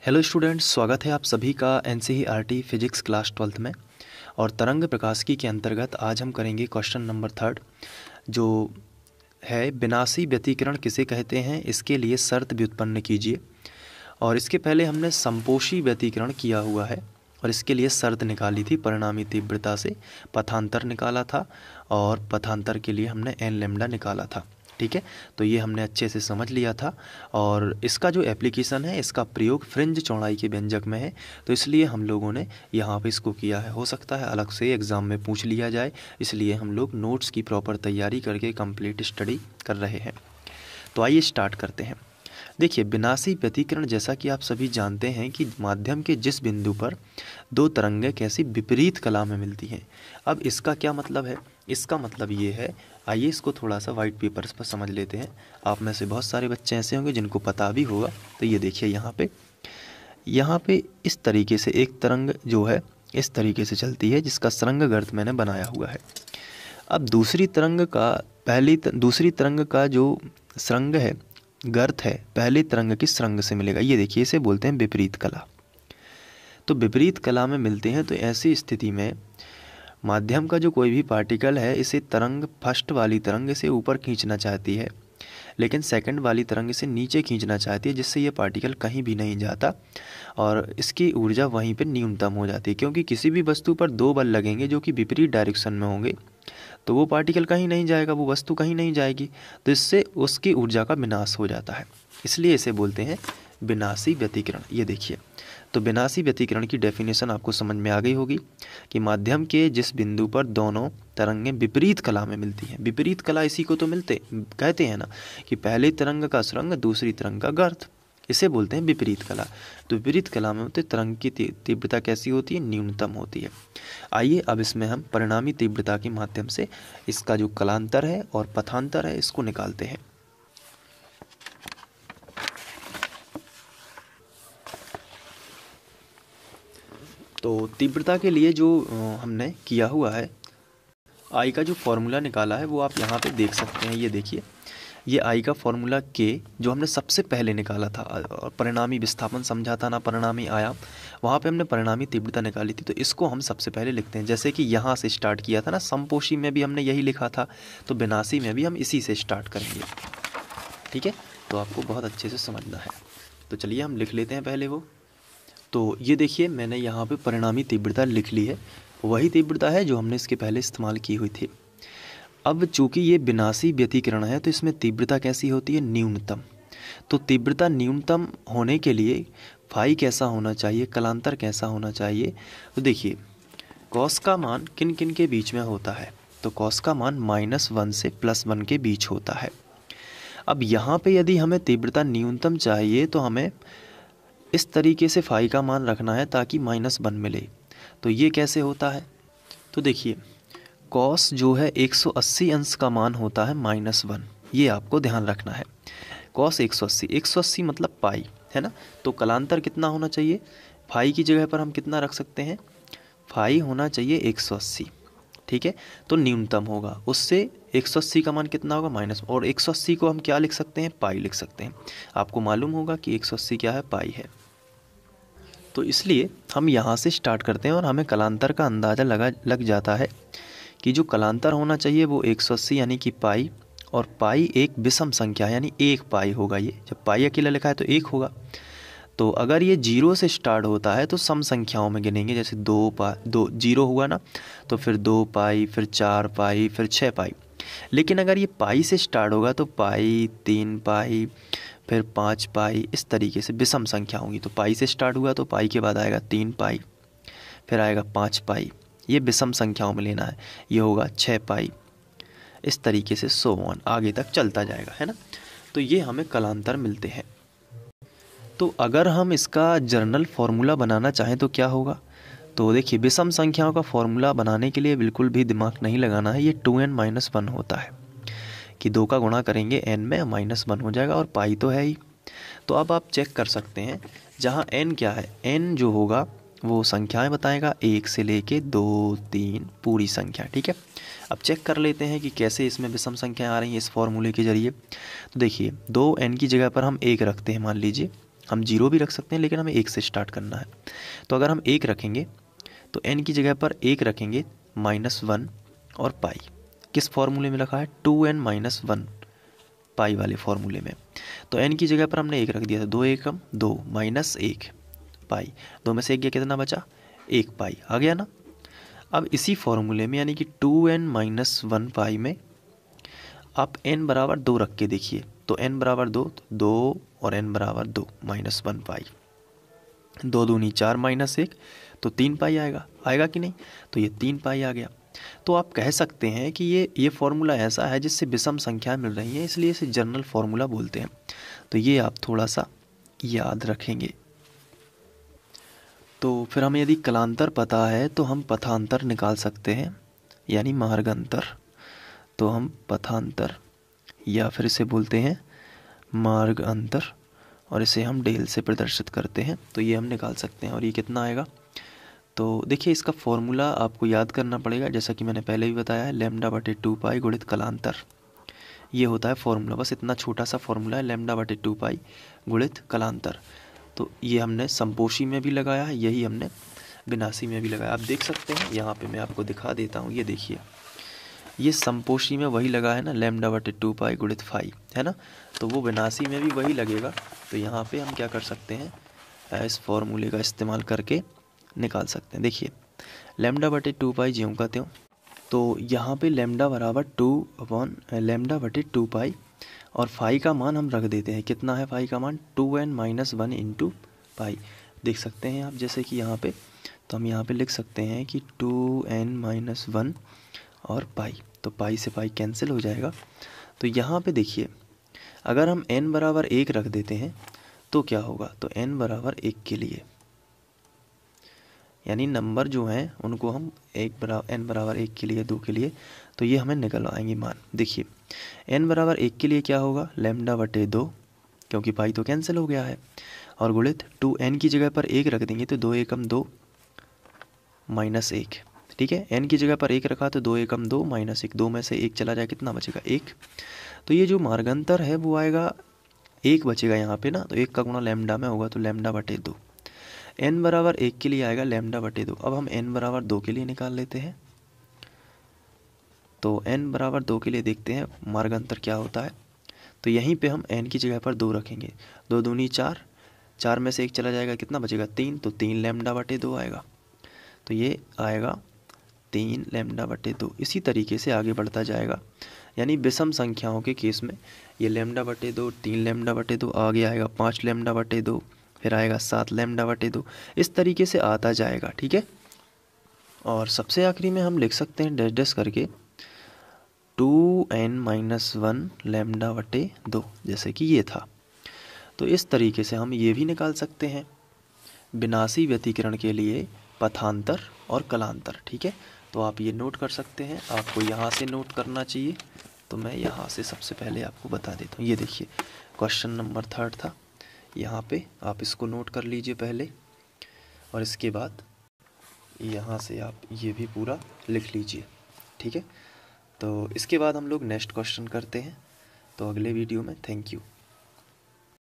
Hello students, स्वागत है आप सभी का एनसीईआरटी फिजिक्स क्लास 12th में। और तरंग प्रकाशिकी के अंतर्गत आज हम करेंगे क्वेश्चन नंबर 3 जो है विनाशी व्यतिकरण किसे कहते हैं, इसके लिए शर्त व्युत्पन्न कीजिए। और इसके पहले हमने समपोषी व्यतिकरण किया हुआ है और इसके लिए शर्त निकाली थी परिणामी तीव्रता से, पथांतर निकाला था और पथांतर के लिए हमने एन लैम्डा निकाला था। ठीक है, तो ये हमने अच्छे से समझ लिया था। और इसका जो एप्लीकेशन है, इसका प्रयोग फ्रिंज चौड़ाई के व्यंजक में है, तो इसलिए हम लोगों ने यहाँ पे इसको किया है। हो सकता है अलग से एग्ज़ाम में पूछ लिया जाए, इसलिए हम लोग नोट्स की प्रॉपर तैयारी करके कंप्लीट स्टडी कर रहे हैं। तो आइए स्टार्ट करते हैं। देखिए, विनाशी व्यतिकरण जैसा कि आप सभी जानते हैं कि माध्यम के जिस बिंदु पर दो तरंगें कैसी विपरीत कला में मिलती हैं। अब इसका क्या मतलब है? इसका मतलब ये है, आइए इसको थोड़ा सा वाइट पेपर्स पर समझ लेते हैं। आप में से बहुत सारे बच्चे ऐसे होंगे जिनको पता भी होगा। तो ये देखिए, यहाँ पे इस तरीके से एक तरंग जो है इस तरीके से चलती है, जिसका सुरंग गर्त मैंने बनाया हुआ है। अब दूसरी तरंग का जो सुरंग है, गर्त है, पहली तरंग की सुरंग से मिलेगा। ये देखिए, इसे बोलते हैं विपरीत कला। तो विपरीत कला में मिलते हैं, तो ऐसी स्थिति में माध्यम का जो कोई भी पार्टिकल है, इसे तरंग फर्स्ट वाली तरंग इसे ऊपर खींचना चाहती है, लेकिन सेकंड वाली तरंग इसे नीचे खींचना चाहती है, जिससे ये पार्टिकल कहीं भी नहीं जाता और इसकी ऊर्जा वहीं पर न्यूनतम हो जाती है। क्योंकि किसी भी वस्तु पर दो बल लगेंगे जो कि विपरीत डायरेक्शन में होंगे, तो वो पार्टिकल कहीं नहीं जाएगा, वो वस्तु कहीं नहीं जाएगी, तो इससे उसकी ऊर्जा का विनाश हो जाता है। इसलिए इसे बोलते हैं विनाशी व्यतिकरण। ये देखिए, तो विनाशी व्यतिकरण की डेफिनेशन आपको समझ में आ गई होगी कि माध्यम के जिस बिंदु पर दोनों तरंगें विपरीत कला में मिलती हैं। विपरीत कला इसी को तो कहते हैं ना, कि पहली तरंग का सुरंग, दूसरी तरंग का गर्त, इसे बोलते हैं विपरीत कला। तो विपरीत कला में होते तरंग की तीव्रता कैसी होती है? न्यूनतम होती है। आइए अब इसमें हम परिणामी तीव्रता के माध्यम से इसका जो कलांतर है और पथांतर है, इसको निकालते हैं। तो तीव्रता के लिए जो हमने किया हुआ है, आई का जो फॉर्मूला निकाला है वो आप यहाँ पे देख सकते हैं। ये देखिए, ये आई का फॉर्मूला के जो हमने सबसे पहले निकाला था, और परिणामी विस्थापन समझा था ना, परिणामी आयाम, वहाँ पे हमने परिणामी तीव्रता निकाली थी। तो इसको हम सबसे पहले लिखते हैं, जैसे कि यहाँ से स्टार्ट किया था ना, समपोषी में भी हमने यही लिखा था, तो विनाशी में भी हम इसी से स्टार्ट करेंगे। ठीक है, तो आपको बहुत अच्छे से समझना है। तो चलिए हम लिख लेते हैं पहले वो। तो ये देखिए, मैंने यहाँ पे परिणामी तीव्रता लिख ली है, वही तीव्रता है जो हमने इसके पहले इस्तेमाल की हुई थी। अब चूंकि ये विनाशी व्यतिकरण है, तो इसमें तीव्रता कैसी होती है? न्यूनतम। तो तीव्रता न्यूनतम होने के लिए फाई कैसा होना चाहिए, कलांतर कैसा होना चाहिए? तो देखिए, कॉस का मान किन किन के बीच में होता है? तो कॉस का मान -1 से +1 के बीच होता है। अब यहाँ पे यदि हमें तीव्रता न्यूनतम चाहिए, तो हमें इस तरीके से फाई का मान रखना है ताकि -1 मिले। तो ये कैसे होता है? तो देखिए, कॉस जो है 180 अंश का मान होता है -1, ये आपको ध्यान रखना है। कॉस 180 मतलब पाई, है ना। तो कलांतर कितना होना चाहिए? फाई की जगह पर हम कितना रख सकते हैं? फाई होना चाहिए 180। ठीक है, तो न्यूनतम होगा, उससे 180 का मान कितना होगा? माइनस, और 180 को हम क्या लिख सकते हैं? पाई लिख सकते हैं। आपको मालूम होगा कि 180 क्या है? पाई है। तो इसलिए हम यहाँ से स्टार्ट करते हैं और हमें कलांतर का अंदाज़ा लग जाता है कि जो कलांतर होना चाहिए वो 180 यानी कि पाई, और पाई एक विषम संख्या है, यानी 1 पाई होगा। ये जब पाई अकेला लिखा है तो 1 होगा। तो अगर ये 0 से स्टार्ट होता है तो सम संख्याओं में गिनेंगे, जैसे 2 0 हुआ ना, तो फिर 2 पाई, फिर 4 पाई, फिर 6 पाई। लेकिन अगर ये पाई से स्टार्ट होगा तो पाई, 3 पाई, फिर 5 पाई, इस तरीके से विषम संख्या होंगी। तो पाई से स्टार्ट हुआ तो पाई के बाद आएगा 3 पाई, फिर आएगा 5 पाई, ये विषम संख्याओं में लेना है, ये होगा 6 पाई, इस तरीके से सो ऑन आगे तक चलता जाएगा, है ना। तो ये हमें कलांतर मिलते हैं। तो अगर हम इसका जर्नल फॉर्मूला बनाना चाहें तो क्या होगा? तो देखिए, विषम संख्याओं का फॉर्मूला बनाने के लिए बिल्कुल भी दिमाग नहीं लगाना है। ये 2n - 1 होता है कि 2 का गुणा करेंगे n में, -1 हो जाएगा, और पाई तो है ही। तो अब आप चेक कर सकते हैं, जहाँ n क्या है, n जो होगा वो संख्याएं बताएगा 1 से लेके 2, 3 पूरी संख्या। ठीक है, अब चेक कर लेते हैं कि कैसे इसमें विषम संख्याएं आ रही हैं इस फॉर्मूले के जरिए। तो देखिए, 2n की जगह पर हम 1 रखते हैं, मान लीजिए, हम 0 भी रख सकते हैं, लेकिन हमें 1 से स्टार्ट करना है। तो अगर हम 1 रखेंगे तो n की जगह पर 1 रखेंगे -1 और पाई। किस फॉर्मूले में रखा है? 2n-1 पाई वाले फॉर्मूले में। तो n की जगह पर हमने 1 रख दिया था, 2 एकम 2 -1 पाई, 2 में से 1 गया, कितना बचा? 1 पाई आ गया ना। अब इसी फॉर्मूले में यानी कि 2n-1 पाई में आप n बराबर 2 रख के देखिए। तो n बराबर 2, तो 2 और n बराबर 2 -1 पाई, 2 दूनी 4 -1 तो 3 पाई आएगा कि नहीं? तो ये 3 पाई आ गया। तो आप कह सकते हैं कि ये फॉर्मूला ऐसा है जिससे विषम संख्या मिल रही है, इसलिए इसे जनरल फॉर्मूला बोलते हैं। तो ये आप थोड़ा सा याद रखेंगे। तो फिर हमें यदि कलांतर पता है तो हम पथांतर निकाल सकते हैं, यानी मार्गांतर। तो हम पथांतर या फिर इसे बोलते हैं मार्ग अंतर, और इसे हम डेल से प्रदर्शित करते हैं। तो ये हम निकाल सकते हैं। और ये कितना आएगा? तो देखिए इसका फॉर्मूला आपको याद करना पड़ेगा, जैसा कि मैंने पहले भी बताया है, λ/2 पाई गुणित कलांतर। ये होता है फॉर्मूला, बस इतना छोटा सा फॉर्मूला है, λ/2 पाई गुणित कलांतर। तो ये हमने समपोशी में भी लगाया है, यही हमने विनाशी में भी लगाया। आप देख सकते हैं, यहाँ पे मैं आपको दिखा देता हूँ। ये देखिए, ये समपोशी में वही लगा है ना, λ/2 पाई गुणित फाई, है ना। तो वो विनाशी में भी वही लगेगा। तो यहाँ पे हम क्या कर सकते हैं, इस फॉर्मूले का इस्तेमाल करके निकाल सकते हैं। देखिए λ/2 पाई ज्यों का त्यों। तो यहाँ पे लैम्डा बराबर 2/λ/2 पाई, और फाई का मान हम रख देते हैं। कितना है फाई का मान? 2n-1 into pi. देख सकते हैं आप, जैसे कि यहाँ पे, तो हम यहाँ पे लिख सकते हैं कि 2n-1 और पाई। तो पाई से पाई कैंसिल हो जाएगा। तो यहाँ पे देखिए, अगर हम n बराबर 1 रख देते हैं तो क्या होगा? तो n बराबर 1 के लिए, यानी नंबर जो हैं उनको हम n बराबर 1 के लिए, 2 के लिए, तो ये हमें निकल आएंगे मान। देखिए n बराबर 1 के लिए क्या होगा? λ/2, क्योंकि पाई तो कैंसिल हो गया है, और गुणित 2n की जगह पर 1 रख देंगे तो 2 एकम 2 -1। ठीक है, n की जगह पर 1 रखा तो 2 एकम 2 -1, 2 में से 1 चला जाए, कितना बचेगा? 1। तो ये जो मार्गांतर है वो आएगा 1 बचेगा यहाँ पे ना, तो 1 का गुणा लैम्डा में होगा, तो λ/2। n बराबर 1 के लिए आएगा λ/2। अब हम n बराबर 2 के लिए निकाल लेते हैं। तो n बराबर 2 के लिए देखते हैं मार्गांतर क्या होता है। तो यहीं पे हम n की जगह पर 2 रखेंगे, 2 दूनी 4, 4 में से 1 चला जाएगा, कितना बचेगा? 3, तो 3 λ/2 आएगा। तो ये आएगा 3 λ/2। इसी तरीके से आगे बढ़ता जाएगा, यानी विषम संख्याओं के केस में ये λ/2, 3 λ/2, आगे आएगा 5 λ/2, फिर आएगा 7 λ/2, इस तरीके से आता जाएगा। ठीक है, और सबसे आखिरी में हम लिख सकते हैं डैश डैश करके 2n-1 λ/2, जैसे कि ये था। तो इस तरीके से हम ये भी निकाल सकते हैं विनाशी व्यतिकरण के लिए पथांतर और कलांतर। ठीक है, तो आप ये नोट कर सकते हैं। आपको यहाँ से नोट करना चाहिए, तो मैं यहाँ से सबसे पहले आपको बता देता हूँ। ये देखिए क्वेश्चन नंबर 3 था, यहाँ पे आप इसको नोट कर लीजिए पहले, और इसके बाद यहाँ से आप ये भी पूरा लिख लीजिए। ठीक है, तो इसके बाद हम लोग नेक्स्ट क्वेश्चन करते हैं। तो अगले वीडियो में, थैंक यू।